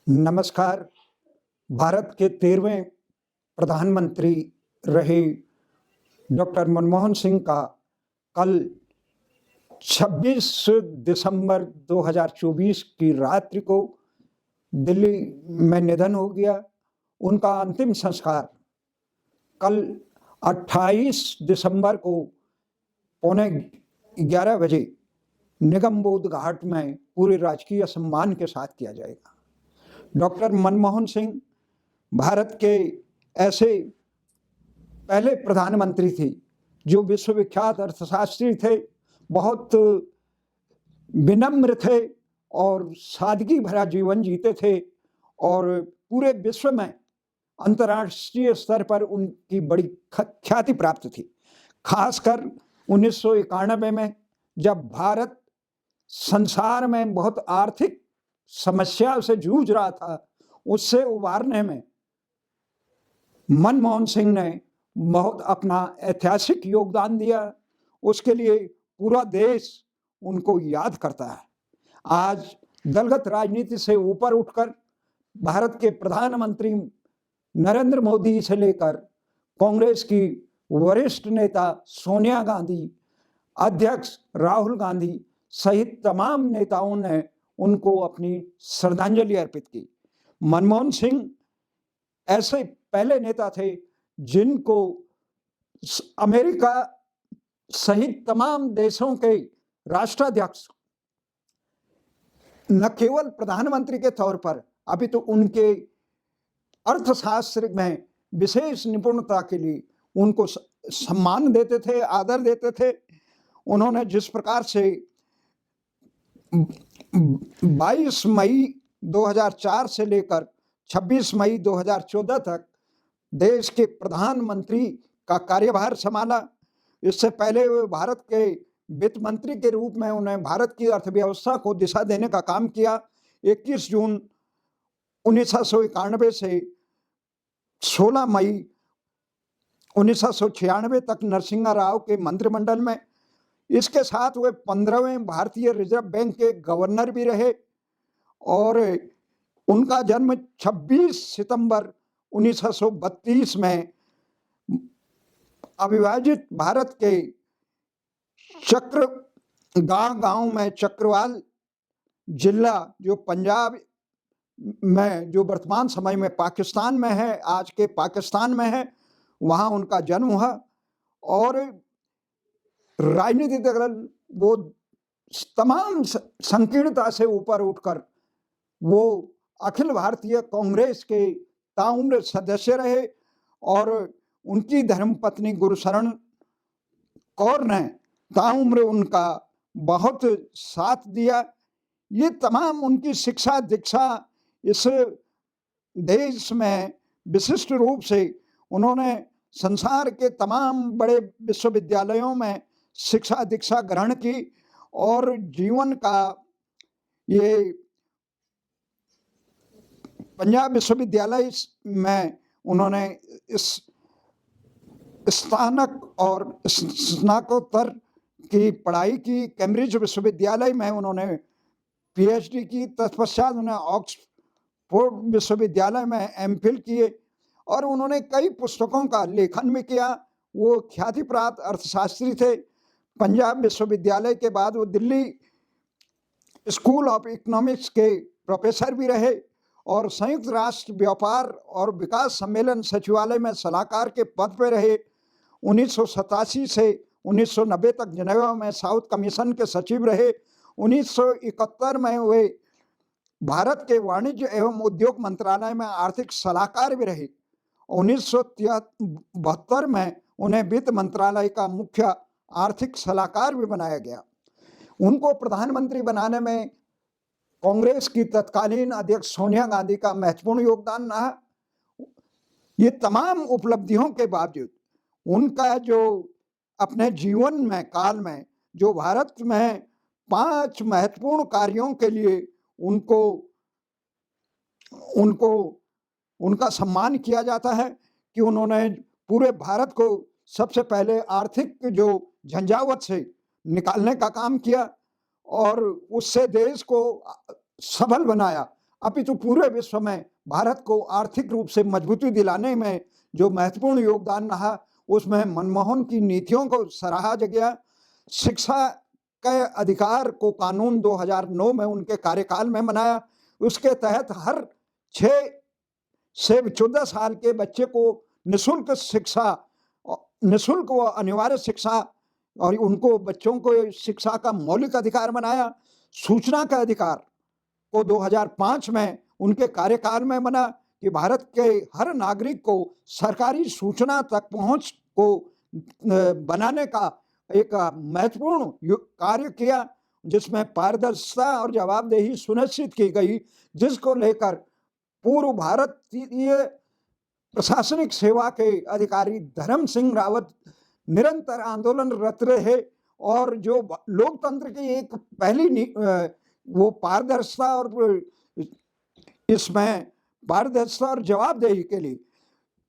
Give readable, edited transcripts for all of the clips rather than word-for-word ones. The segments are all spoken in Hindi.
नमस्कार। भारत के 13वें प्रधानमंत्री रहे डॉक्टर मनमोहन सिंह का कल 26 दिसंबर 2024 की रात्रि को दिल्ली में निधन हो गया। उनका अंतिम संस्कार कल 28 दिसंबर को पौने 11 बजे निगम बोध घाट में पूरे राजकीय सम्मान के साथ किया जाएगा। डॉक्टर मनमोहन सिंह भारत के ऐसे पहले प्रधानमंत्री थे जो विश्वविख्यात अर्थशास्त्री थे, बहुत विनम्र थे और सादगी भरा जीवन जीते थे और पूरे विश्व में अंतर्राष्ट्रीय स्तर पर उनकी बड़ी ख्याति प्राप्त थी। खासकर 1991 में जब भारत संसार में बहुत आर्थिक समस्या से जूझ रहा था, उससे उबारने में मनमोहन सिंह ने बहुत अपना ऐतिहासिक योगदान दिया। उसके लिए पूरा देश उनको याद करता है। आज दलगत राजनीति से ऊपर उठकर भारत के प्रधानमंत्री नरेंद्र मोदी से लेकर कांग्रेस की वरिष्ठ नेता सोनिया गांधी, अध्यक्ष राहुल गांधी सहित तमाम नेताओं ने उनको अपनी श्रद्धांजलि अर्पित की। मनमोहन सिंह ऐसे पहले नेता थे जिनको अमेरिका सहित तमाम देशों के राष्ट्राध्यक्ष न केवल प्रधानमंत्री के तौर पर, अभी तो उनके अर्थशास्त्र में विशेष निपुणता के लिए उनको सम्मान देते थे, आदर देते थे। उन्होंने जिस प्रकार से 22 मई 2004 से लेकर 26 मई 2014 तक देश के प्रधानमंत्री का कार्यभार संभाला। इससे पहले वे भारत के वित्त मंत्री के रूप में उन्हें भारत की अर्थव्यवस्था को दिशा देने का काम किया। 21 जून 1991 से 16 मई 1996 तक नरसिम्हा राव के मंत्रिमंडल में। इसके साथ वे 15वें भारतीय रिजर्व बैंक के गवर्नर भी रहे और उनका जन्म 26 सितंबर 1932 में अविभाजित भारत के गांव में चक्रवाल जिला जो पंजाब में, जो वर्तमान समय में पाकिस्तान में है, आज के पाकिस्तान में है, वहाँ उनका जन्म हुआ। और राजनीतिक दल वो तमाम संकीर्णता से ऊपर उठकर वो अखिल भारतीय कांग्रेस के ताउम्र सदस्य रहे और उनकी धर्मपत्नी गुरुशरण कौर ने ताउम्र उनका बहुत साथ दिया। ये तमाम उनकी शिक्षा दीक्षा इस देश में विशिष्ट रूप से उन्होंने संसार के तमाम बड़े विश्वविद्यालयों में शिक्षा दीक्षा ग्रहण की और जीवन का ये पंजाब विश्वविद्यालय में उन्होंने इस स्नातक और स्नातकोत्तर की पढ़ाई की। कैम्ब्रिज विश्वविद्यालय में उन्होंने पीएचडी की। तत्पश्चात उन्होंने ऑक्सफोर्ड विश्वविद्यालय में एमफिल किए और उन्होंने कई पुस्तकों का लेखन भी किया। वो ख्याति प्राप्त अर्थशास्त्री थे। पंजाब विश्वविद्यालय के बाद वो दिल्ली स्कूल ऑफ इकोनॉमिक्स के प्रोफेसर भी रहे और संयुक्त राष्ट्र व्यापार और विकास सम्मेलन सचिवालय में सलाहकार के पद पर रहे। 1987 से 1990 तक जिनेवा में साउथ कमीशन के सचिव रहे। 1971 में वे भारत के वाणिज्य एवं उद्योग मंत्रालय में आर्थिक सलाहकार भी रहे। 1972 में उन्हें वित्त मंत्रालय का मुख्य आर्थिक सलाहकार भी बनाया गया। उनको प्रधानमंत्री बनाने में कांग्रेस की तत्कालीन अध्यक्ष सोनिया गांधी का महत्वपूर्ण योगदान रहा। ये तमाम उपलब्धियों के बावजूद उनका जो अपने जीवन में काल में जो भारत में 5 महत्वपूर्ण कार्यों के लिए उनका सम्मान किया जाता है कि उन्होंने पूरे भारत को सबसे पहले आर्थिक जो झंझावत से निकालने का काम किया और उससे देश को सबल बनाया। अपितु पूरे विश्व में भारत को आर्थिक रूप से मजबूती दिलाने में जो महत्वपूर्ण योगदान रहा, उसमें मनमोहन की नीतियों को सराहा गया। शिक्षा के अधिकार को कानून 2009 में उनके कार्यकाल में बनाया। उसके तहत हर 6 से 14 साल के बच्चे को निःशुल्क शिक्षा, निःशुल्क व अनिवार्य शिक्षा, और उनको बच्चों को शिक्षा का मौलिक अधिकार बनाया। सूचना का अधिकार को 2005 में उनके कार्यकाल में बना कि भारत के हर नागरिक को सरकारी सूचना तक पहुंच को बनाने का एक महत्वपूर्ण कार्य किया, जिसमें पारदर्शिता और जवाबदेही सुनिश्चित की गई, जिसको लेकर पूर्व भारतीय प्रशासनिक सेवा के अधिकारी धर्म सिंह रावत निरंतर आंदोलनरत रहे। और जो लोकतंत्र की एक पहली वो पारदर्शिता और इसमें पारदर्शिता और जवाबदेही के लिए,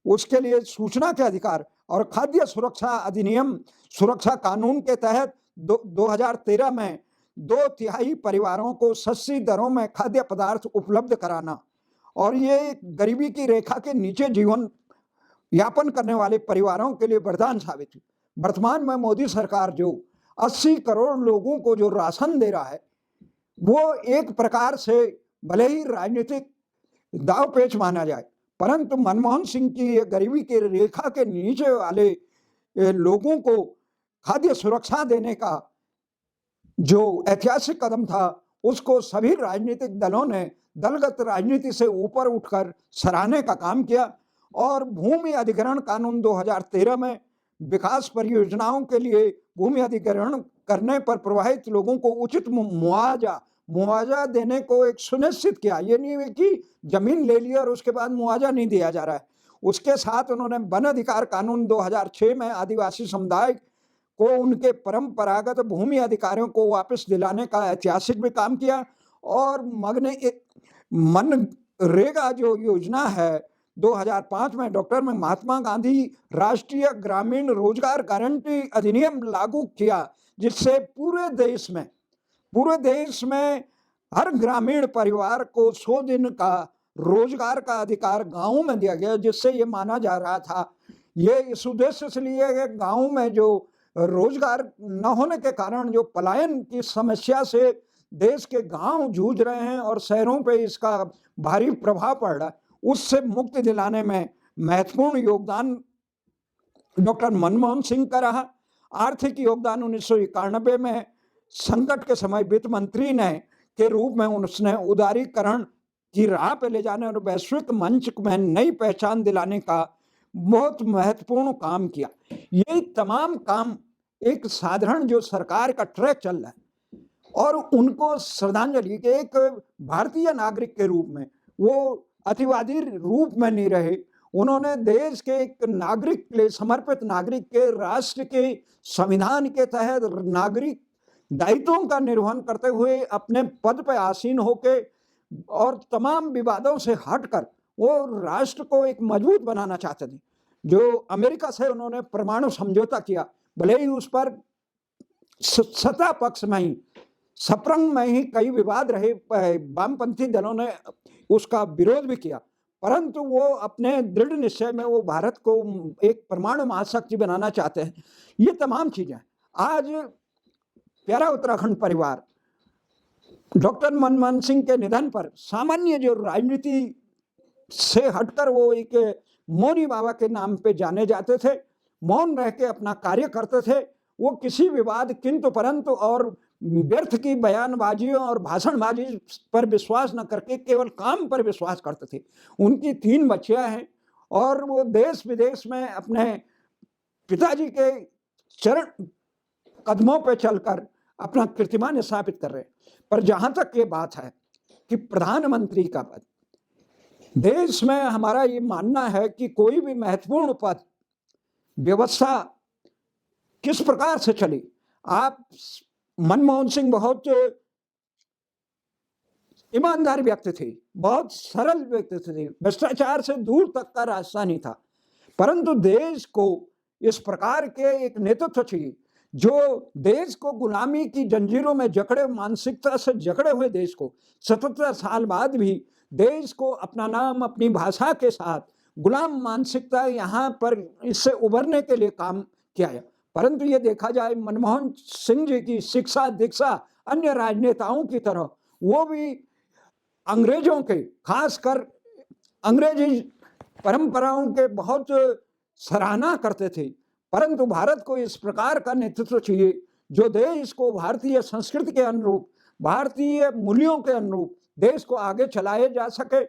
उसके लिए सूचना के अधिकार और खाद्य सुरक्षा अधिनियम सुरक्षा कानून के तहत 2013 में 2/3 परिवारों को सस्ती दरों में खाद्य पदार्थ उपलब्ध कराना, और ये गरीबी की रेखा के नीचे जीवन यापन करने वाले परिवारों के लिए वरदान साबित हुई। वर्तमान में मोदी सरकार जो 80 करोड़ लोगों को जो राशन दे रहा है, वो एक प्रकार से भले ही राजनीतिक दांवपेच माना जाए, परंतु मनमोहन सिंह की ये गरीबी की रेखा के नीचे वाले लोगों को खाद्य सुरक्षा देने का जो ऐतिहासिक कदम था, उसको सभी राजनीतिक दलों ने दलगत राजनीति से ऊपर उठकर सराहने का काम किया। और भूमि अधिग्रहण कानून 2013 में विकास परियोजनाओं के लिए भूमि अधिग्रहण करने पर प्रभावित लोगों को उचित मुआवजा देने को एक सुनिश्चित किया। ये नहीं है कि जमीन ले लिया और उसके बाद मुआवजा नहीं दिया जा रहा है। उसके साथ उन्होंने वन अधिकार कानून 2006 में आदिवासी समुदाय को उनके परंपरागत भूमि अधिकारों को वापस दिलाने का ऐतिहासिक भी काम किया। और मनरेगा जो योजना है 2005 में डॉक्टर में महात्मा गांधी राष्ट्रीय ग्रामीण रोजगार गारंटी अधिनियम लागू किया, जिससे पूरे देश में हर ग्रामीण परिवार को 100 दिन का रोजगार का अधिकार गांवों में दिया गया, जिससे ये माना जा रहा था, ये इस उद्देश्य से लिया गया गांवों में जो रोजगार न होने के कारण जो पलायन की समस्या से देश के गांव जूझ रहे हैं और शहरों पे इसका भारी प्रभाव पड़ रहा है, उससे मुक्ति दिलाने में महत्वपूर्ण योगदान डॉक्टर मनमोहन सिंह का रहा। आर्थिक योगदान 1991 में संकट के समय वित्त मंत्री के रूप में उसने उदारीकरण की राह पे ले जाने और वैश्विक मंच में नई पहचान दिलाने का बहुत महत्वपूर्ण काम किया। ये तमाम काम एक साधारण जो सरकार का ट्रैक चल रहा है, और उनको श्रद्धांजलि के एक भारतीय नागरिक के रूप में, वो अतिवादी रूप में नहीं रहे, उन्होंने देश के एक नागरिक के लिए समर्पित नागरिक के राष्ट्र के संविधान के तहत नागरिक दायित्वों का निर्वहन करते हुए अपने पद पर आसीन होके और तमाम विवादों से हटकर वो राष्ट्र को एक मजबूत बनाना चाहते थे। जो अमेरिका से उन्होंने परमाणु समझौता किया, भले ही उस पर सत्ता पक्ष में ही सप्रंग में ही कई विवाद रहे, वामपंथी दलों ने उसका विरोध भी किया, परंतु वो अपने दृढ़ निश्चय में वो भारत को एक परमाणु महाशक्ति बनाना चाहते हैं। ये तमाम चीजें आज प्यारा उत्तराखंड परिवार डॉक्टर मनमोहन सिंह के निधन पर सामान्य जो राजनीति से हटकर वो एक मौनी बाबा के नाम पे जाने जाते थे, मौन रह के अपना कार्य करते थे। वो किसी विवाद किंतु परंतु और व्यर्थ की बयानबाजियों और भाषणबाजी पर विश्वास न करके केवल काम पर विश्वास करते थे। उनकी 3 बच्चियां हैं और वो देश विदेश में अपने पिताजी के चरण कदमों पे चलकर अपना कीर्तिमान स्थापित कर रहे हैं। पर जहां तक ये बात है कि प्रधानमंत्री का पद, देश में हमारा ये मानना है कि कोई भी महत्वपूर्ण पद व्यवस्था किस प्रकार से चली। आप मनमोहन सिंह बहुत ईमानदार व्यक्ति थे, बहुत सरल व्यक्ति थे, भ्रष्टाचार से दूर तक का रास्ता नहीं था, परंतु देश को इस प्रकार के एक नेतृत्व चाहिए जो देश को गुलामी की जंजीरों में जकड़े, मानसिकता से जकड़े हुए देश को 77 साल बाद भी देश को अपना नाम, अपनी भाषा के साथ गुलाम मानसिकता यहाँ पर इससे उभरने के लिए काम किया है। परंतु ये देखा जाए, मनमोहन सिंह जी की शिक्षा दीक्षा अन्य राजनेताओं की तरह वो भी अंग्रेजों के, खासकर अंग्रेजी परंपराओं के बहुत सराहना करते थे। परंतु भारत को इस प्रकार का नेतृत्व चाहिए जो देश को भारतीय संस्कृति के अनुरूप, भारतीय मूल्यों के अनुरूप देश को आगे चलाए जा सके।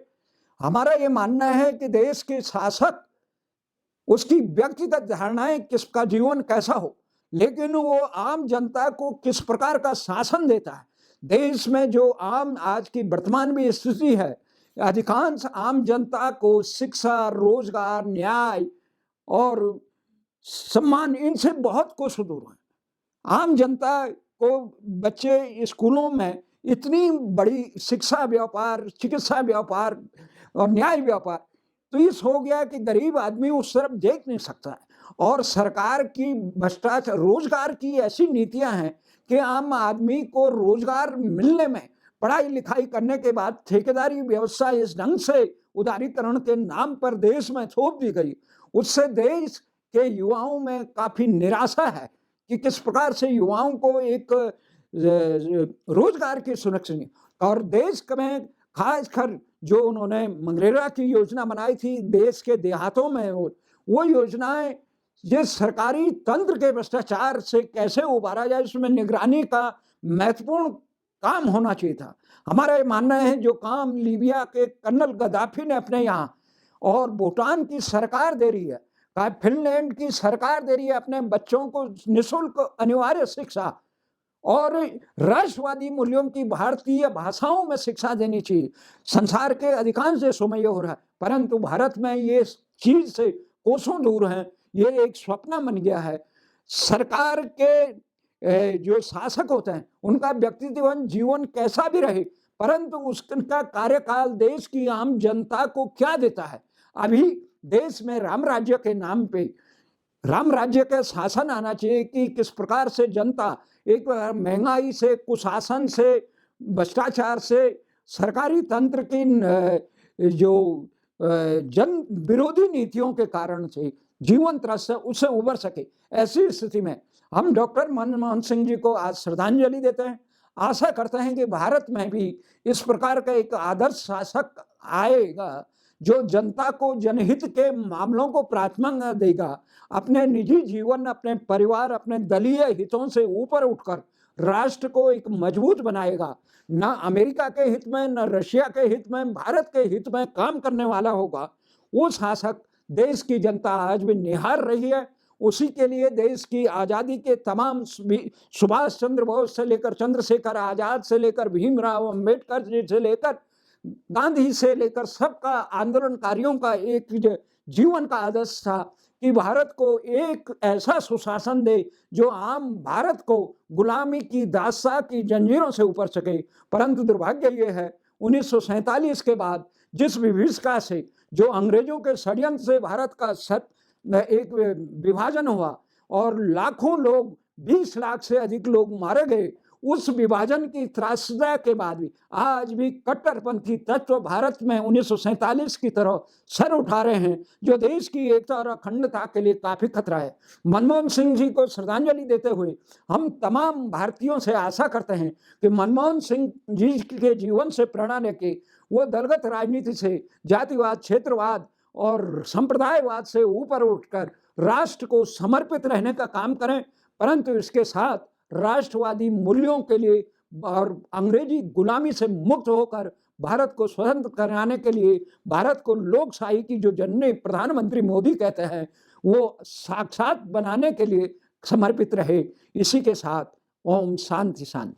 हमारा ये मानना है कि देश के शासक, उसकी व्यक्तिगत धारणाएं, किसका जीवन कैसा हो, लेकिन वो आम जनता को किस प्रकार का शासन देता है। देश में जो आम आज की वर्तमान में स्थिति है, अधिकांश आम जनता को शिक्षा, रोजगार, न्याय और सम्मान, इनसे बहुत कुछ दूर है। आम जनता को बच्चे स्कूलों में इतनी बड़ी शिक्षा व्यापार, चिकित्सा व्यापार और न्याय व्यापार तो इस हो गया कि गरीब आदमी उस तरफ देख नहीं सकता है। और सरकार की भ्रष्टाचार, रोजगार की ऐसी नीतियां हैं कि आम आदमी को रोजगार मिलने में पढ़ाई लिखाई करने के बाद ठेकेदारी व्यवस्था इस ढंग से उदारीकरण के नाम पर देश में थोप दी गई, उससे देश के युवाओं में काफी निराशा है कि किस प्रकार से युवाओं को एक रोजगार की सुनिश्चित। और देश में खासकर जो उन्होंने मनरेगा की योजना बनाई थी देश के देहातों में, वो योजनाएं जिस सरकारी तंत्र के भ्रष्टाचार से कैसे उबारा जाए, इसमें निगरानी का महत्वपूर्ण काम होना चाहिए था। हमारा ये मानना है जो काम लीबिया के कर्नल गद्दाफी ने अपने यहाँ, और भूटान की सरकार दे रही है, फिनलैंड की सरकार दे रही है अपने बच्चों को निःशुल्क अनिवार्य शिक्षा, और राष्ट्रवादी मूल्यों की भारतीय भाषाओं में शिक्षा देनी चाहिए। संसार के अधिकांश देशों में ये हो रहा है, परंतु भारत में ये चीज से कोसों दूर है। ये एक स्वप्न बन गया है। सरकार के जो शासक होते हैं उनका व्यक्तिगत जीवन कैसा भी रहे, परंतु उसका कार्यकाल देश की आम जनता को क्या देता है। अभी देश में राम राज्य के नाम पे राम राज्य का शासन आना चाहिए कि किस प्रकार से जनता एक महंगाई से, कुशासन से, भ्रष्टाचार से, सरकारी तंत्र की जो जन विरोधी नीतियों के कारण से जीवन त्रस्त है, उससे उबर सके। ऐसी स्थिति में हम डॉक्टर मनमोहन सिंह जी को आज श्रद्धांजलि देते हैं। आशा करते हैं कि भारत में भी इस प्रकार का एक आदर्श शासक आएगा जो जनता को जनहित के मामलों को प्राथमिकता देगा, अपने निजी जीवन, अपने परिवार, अपने दलीय हितों से ऊपर उठकर राष्ट्र को एक मजबूत बनाएगा। न अमेरिका के हित में, न रशिया के हित में, भारत के हित में काम करने वाला होगा। वो शासक देश की जनता आज भी निहार रही है। उसी के लिए देश की आज़ादी के तमाम, सुभाष चंद्र बोस से लेकर चंद्रशेखर आजाद से लेकर भीमराव अंबेडकर जी से लेकर गांधी से लेकर सबका आंदोलनकारियों का एक जीवन का आदर्श था कि भारत को एक ऐसा सुशासन दे जो आम भारत को गुलामी की दास्ता की जंजीरों से ऊपर सके। परंतु दुर्भाग्य ये है 1947 के बाद जिस विभीषिका से, जो अंग्रेजों के षड्यंत्र से भारत का एक विभाजन हुआ और लाखों लोग, 20 लाख से अधिक लोग मारे गए, उस विभाजन की त्रासदा के बाद भी आज भी कट्टरपंथी तत्व भारत में 1947 की तरह सर उठा रहे हैं, जो देश की एकता और अखंडता के लिए काफी खतरा है। मनमोहन सिंह जी को श्रद्धांजलि देते हुए हम तमाम भारतीयों से आशा करते हैं कि मनमोहन सिंह जी के जीवन से प्रेरणा लेके वो दलगत राजनीति से, जातिवाद, क्षेत्रवाद और संप्रदायवाद से ऊपर उठकर राष्ट्र को समर्पित रहने का काम करें, परंतु इसके साथ राष्ट्रवादी मूल्यों के लिए और अंग्रेजी गुलामी से मुक्त होकर भारत को स्वतंत्र कराने के लिए, भारत को लोकशाही की जो जननी प्रधानमंत्री मोदी कहते हैं वो साक्षात बनाने के लिए समर्पित रहे। इसी के साथ ओम शांति शांति।